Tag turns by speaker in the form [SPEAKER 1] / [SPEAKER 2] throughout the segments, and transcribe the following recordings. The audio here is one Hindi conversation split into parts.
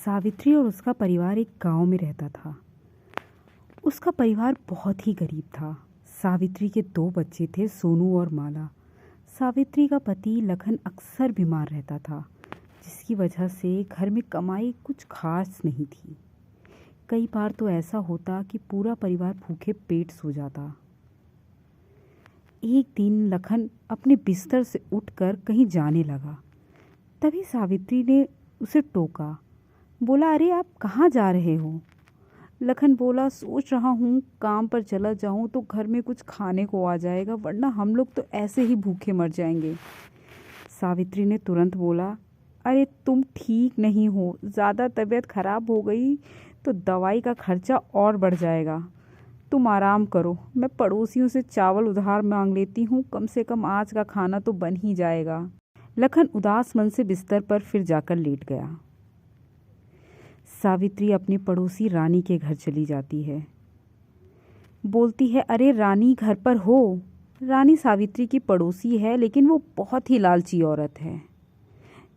[SPEAKER 1] सावित्री और उसका परिवार एक गांव में रहता था। उसका परिवार बहुत ही गरीब था। सावित्री के 2 बच्चे थे, सोनू और माला। सावित्री का पति लखन अक्सर बीमार रहता था, जिसकी वजह से घर में कमाई कुछ खास नहीं थी। कई बार तो ऐसा होता कि पूरा परिवार भूखे पेट सो जाता। एक दिन लखन अपने बिस्तर से उठकर कहीं जाने लगा। तभी सावित्री ने उसे टोका। बोला, अरे आप कहाँ जा रहे हो? लखन बोला, सोच रहा हूँ काम पर चला जाऊँ तो घर में कुछ खाने को आ जाएगा, वरना हम लोग तो ऐसे ही भूखे मर जाएंगे। सावित्री ने तुरंत बोला, अरे तुम ठीक नहीं हो, ज़्यादा तबीयत खराब हो गई तो दवाई का खर्चा और बढ़ जाएगा। तुम आराम करो, मैं पड़ोसियों से चावल उधार मांग लेती हूँ, कम से कम आज का खाना तो बन ही जाएगा। लखन उदास मन से बिस्तर पर फिर जाकर लेट गया। सावित्री अपने पड़ोसी रानी के घर चली जाती है। बोलती है, अरे रानी घर पर हो? रानी सावित्री की पड़ोसी है, लेकिन वो बहुत ही लालची औरत है।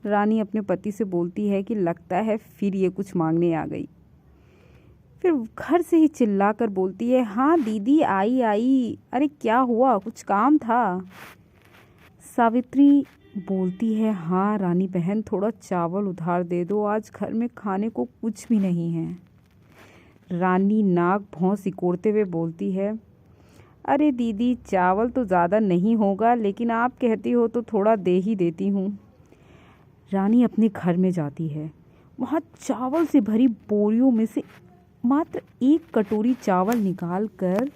[SPEAKER 1] रानी अपने पति से बोलती है कि लगता है फिर ये कुछ मांगने आ गई। फिर घर से ही चिल्लाकर बोलती है, हाँ दीदी आई आई, अरे क्या हुआ, कुछ काम था? सावित्री बोलती है, हाँ रानी बहन, थोड़ा चावल उधार दे दो, आज घर में खाने को कुछ भी नहीं है। रानी नाक भौं सिकोड़ते हुए बोलती है, अरे दीदी चावल तो ज़्यादा नहीं होगा, लेकिन आप कहती हो तो थोड़ा दे ही देती हूँ। रानी अपने घर में जाती है। वहाँ चावल से भरी बोरियों में से मात्र 1 कटोरी चावल निकाल कर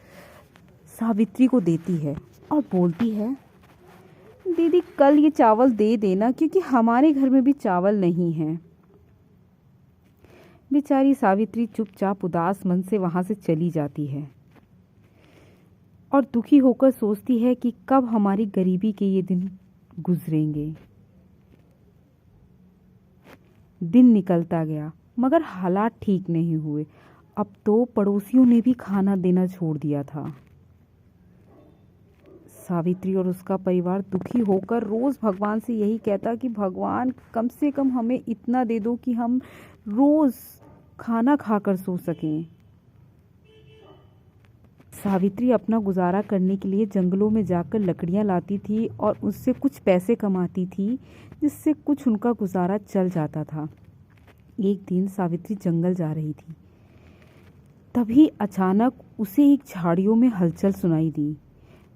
[SPEAKER 1] सावित्री को देती है और बोलती है, दीदी कल ये चावल दे देना, क्योंकि हमारे घर में भी चावल नहीं है। बेचारी सावित्री चुपचाप उदास मन से वहां से चली जाती है और दुखी होकर सोचती है कि कब हमारी गरीबी के ये दिन गुजरेंगे। दिन निकलता गया, मगर हालात ठीक नहीं हुए। अब तो पड़ोसियों ने भी खाना देना छोड़ दिया था। सावित्री और उसका परिवार दुखी होकर रोज़ भगवान से यही कहता कि भगवान कम से कम हमें इतना दे दो कि हम रोज़ खाना खाकर सो सकें। सावित्री अपना गुजारा करने के लिए जंगलों में जाकर लकड़ियां लाती थी और उससे कुछ पैसे कमाती थी, जिससे कुछ उनका गुजारा चल जाता था। एक दिन सावित्री जंगल जा रही थी। तभी अचानक उसे एक झाड़ियों में हलचल सुनाई दी।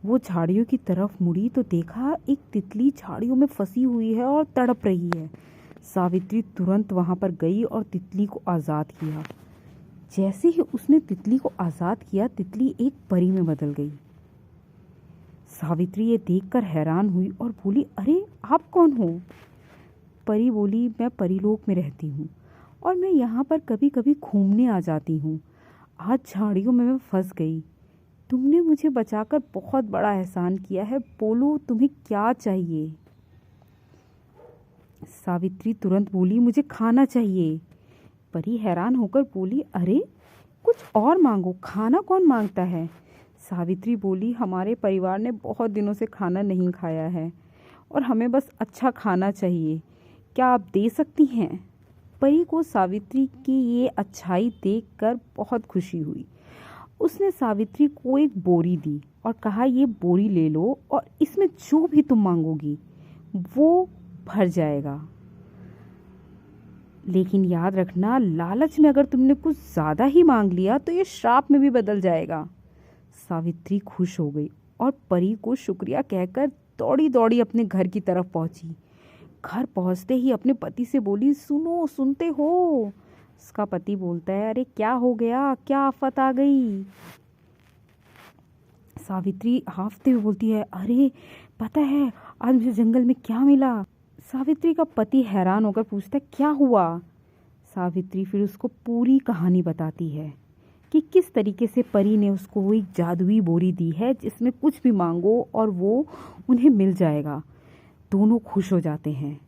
[SPEAKER 1] वो झाड़ियों की तरफ मुड़ी तो देखा एक तितली झाड़ियों में फंसी हुई है और तड़प रही है। सावित्री तुरंत वहां पर गई और तितली को आज़ाद किया। जैसे ही उसने तितली को आज़ाद किया, तितली एक परी में बदल गई। सावित्री ये देखकर हैरान हुई और बोली, अरे आप कौन हो? परी बोली, मैं परीलोक में रहती हूँ और मैं यहाँ पर कभी कभी घूमने आ जाती हूँ। आज झाड़ियों में मैं फंस गई। तुमने मुझे बचाकर बहुत बड़ा एहसान किया है, बोलो तुम्हें क्या चाहिए? सावित्री तुरंत बोली, मुझे खाना चाहिए। परी हैरान होकर बोली, अरे कुछ और मांगो, खाना कौन मांगता है? सावित्री बोली, हमारे परिवार ने बहुत दिनों से खाना नहीं खाया है और हमें बस अच्छा खाना चाहिए, क्या आप दे सकती हैं? परी को सावित्री की ये अच्छाई देखकर बहुत खुशी हुई। उसने सावित्री को एक बोरी दी और कहा, ये बोरी ले लो और इसमें जो भी तुम मांगोगी वो भर जाएगा, लेकिन याद रखना, लालच में अगर तुमने कुछ ज़्यादा ही मांग लिया तो ये श्राप में भी बदल जाएगा। सावित्री खुश हो गई और परी को शुक्रिया कहकर दौड़ी दौड़ी अपने घर की तरफ पहुंची। घर पहुंचते ही अपने पति से बोली, सुनो, सुनते हो? उसका पति बोलता है, अरे क्या हो गया, क्या आफत आ गई? सावित्री हाफते हुए बोलती है, अरे पता है आज मुझे जंगल में क्या मिला? सावित्री का पति हैरान होकर पूछता है, क्या हुआ? सावित्री फिर उसको पूरी कहानी बताती है कि किस तरीके से परी ने उसको एक जादुई बोरी दी है, जिसमें कुछ भी मांगो और वो उन्हें मिल जाएगा। दोनों खुश हो जाते हैं।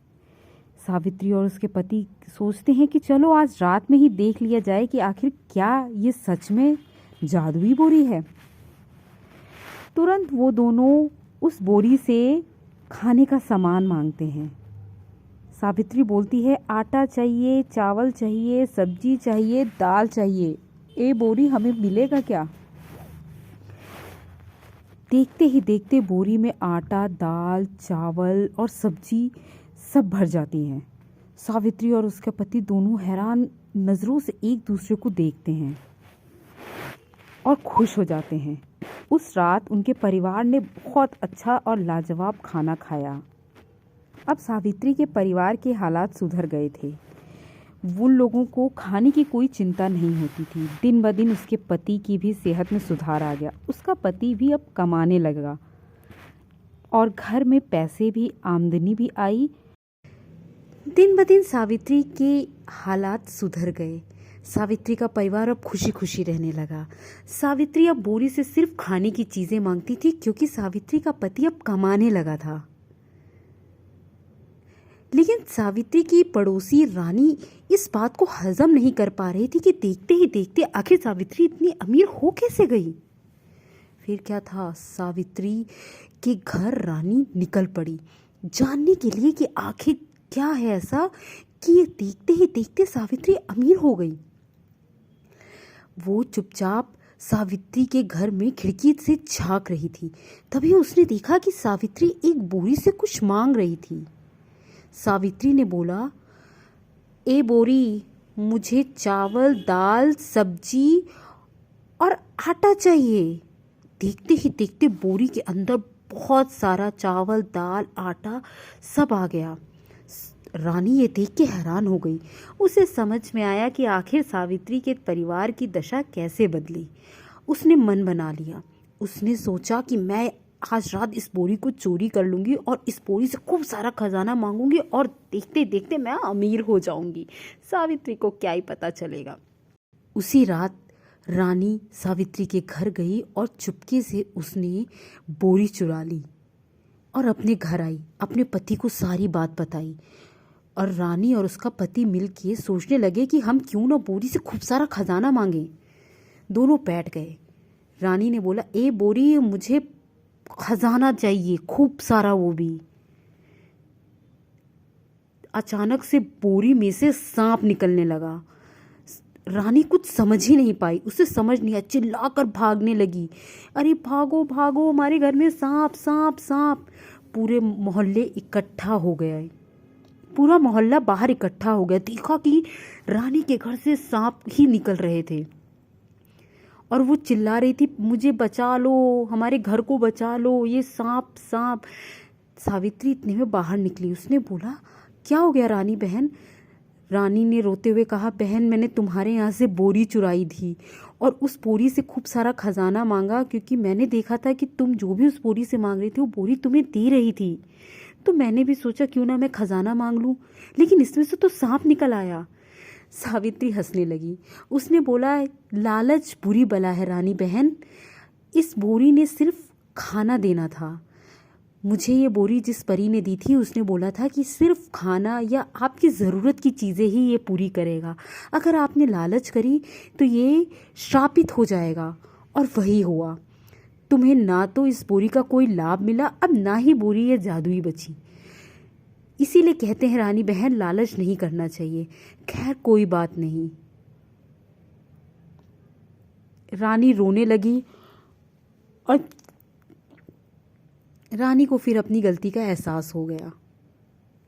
[SPEAKER 1] सावित्री और उसके पति सोचते हैं कि चलो आज रात में ही देख लिया जाए कि आखिर क्या ये सच में जादुई बोरी है। तुरंत वो दोनों उस बोरी से खाने का सामान मांगते हैं। सावित्री बोलती है, आटा चाहिए, चावल चाहिए, सब्जी चाहिए, दाल चाहिए। ए बोरी, हमें मिलेगा क्या? देखते ही देखते बोरी में आटा, दाल, चावल और सब्जी सब भर जाती हैं। सावित्री और उसका पति दोनों हैरान नज़रों से एक दूसरे को देखते हैं और खुश हो जाते हैं। उस रात उनके परिवार ने बहुत अच्छा और लाजवाब खाना खाया। अब सावित्री के परिवार के हालात सुधर गए थे। उन लोगों को खाने की कोई चिंता नहीं होती थी। दिन ब दिन उसके पति की भी सेहत में सुधार आ गया। उसका पति भी अब कमाने लगा और घर में पैसे भी, आमदनी भी आई। दिन ब दिन सावित्री के हालात सुधर गए। सावित्री का परिवार अब खुशी खुशी रहने लगा। सावित्री अब बोरी से सिर्फ खाने की चीज़ें मांगती थी, क्योंकि सावित्री का पति अब कमाने लगा था। लेकिन सावित्री की पड़ोसी रानी इस बात को हजम नहीं कर पा रही थी कि देखते ही देखते आखिर सावित्री इतनी अमीर हो कैसे गई। फिर क्या था, सावित्री के घर रानी निकल पड़ी जानने के लिए कि आखिर क्या है ऐसा कि ये देखते ही देखते सावित्री अमीर हो गई। वो चुपचाप सावित्री के घर में खिड़की से झांक रही थी। तभी उसने देखा कि सावित्री एक बोरी से कुछ मांग रही थी। सावित्री ने बोला, ए बोरी, मुझे चावल, दाल, सब्जी और आटा चाहिए। देखते ही देखते बोरी के अंदर बहुत सारा चावल, दाल, आटा सब आ गया। रानी ये देख के हैरान हो गई। उसे समझ में आया कि आखिर सावित्री के परिवार की दशा कैसे बदली। उसने मन बना लिया। उसने सोचा कि मैं आज रात इस बोरी को चोरी कर लूँगी और इस बोरी से खूब सारा खजाना मांगूंगी और देखते देखते मैं अमीर हो जाऊंगी। सावित्री को क्या ही पता चलेगा। उसी रात रानी सावित्री के घर गई और चुपके से उसने बोरी चुरा ली और अपने घर आई, अपने पति को सारी बात बताई। और रानी और उसका पति मिलके सोचने लगे कि हम क्यों ना बोरी से खूब सारा खजाना मांगे। दोनों बैठ गए। रानी ने बोला, ए बोरी, मुझे खजाना चाहिए, खूब सारा, वो भी। अचानक से बोरी में से सांप निकलने लगा। रानी कुछ समझ ही नहीं पाई। उसे समझ नहीं आया, चिल्लाकर भागने लगी, अरे भागो भागो, हमारे घर में सांप सांप सांप। पूरे मोहल्ले इकट्ठा हो गया। पूरा मोहल्ला बाहर इकट्ठा हो गया। देखा कि रानी के घर से सांप ही निकल रहे थे और वो चिल्ला रही थी, मुझे बचा लो, हमारे घर को बचा लो, ये सांप सांप। सावित्री इतने में बाहर निकली। उसने बोला, क्या हो गया रानी बहन? रानी ने रोते हुए कहा, बहन, मैंने तुम्हारे यहाँ से बोरी चुराई थी और उस बोरी से खूब सारा खजाना मांगा, क्योंकि मैंने देखा था कि तुम जो भी उस बोरी से मांग रही थी वो बोरी तुम्हें दे रही थी। तो मैंने भी सोचा क्यों ना मैं खजाना मांग लूँ, लेकिन इसमें से तो सांप निकल आया। सावित्री हंसने लगी। उसने बोला, लालच बुरी बला है रानी बहन। इस बोरी ने सिर्फ खाना देना था। मुझे ये बोरी जिस परी ने दी थी, उसने बोला था कि सिर्फ खाना या आपकी ज़रूरत की चीज़ें ही ये पूरी करेगा। अगर आपने लालच करी तो ये श्रापित हो जाएगा। और वही हुआ। तुम्हें ना तो इस बोरी का कोई लाभ मिला, अब ना ही बोरी ये जादुई बची। इसीलिए कहते हैं रानी बहन, लालच नहीं करना चाहिए। खैर, कोई बात नहीं। रानी रोने लगी और रानी को फिर अपनी गलती का एहसास हो गया।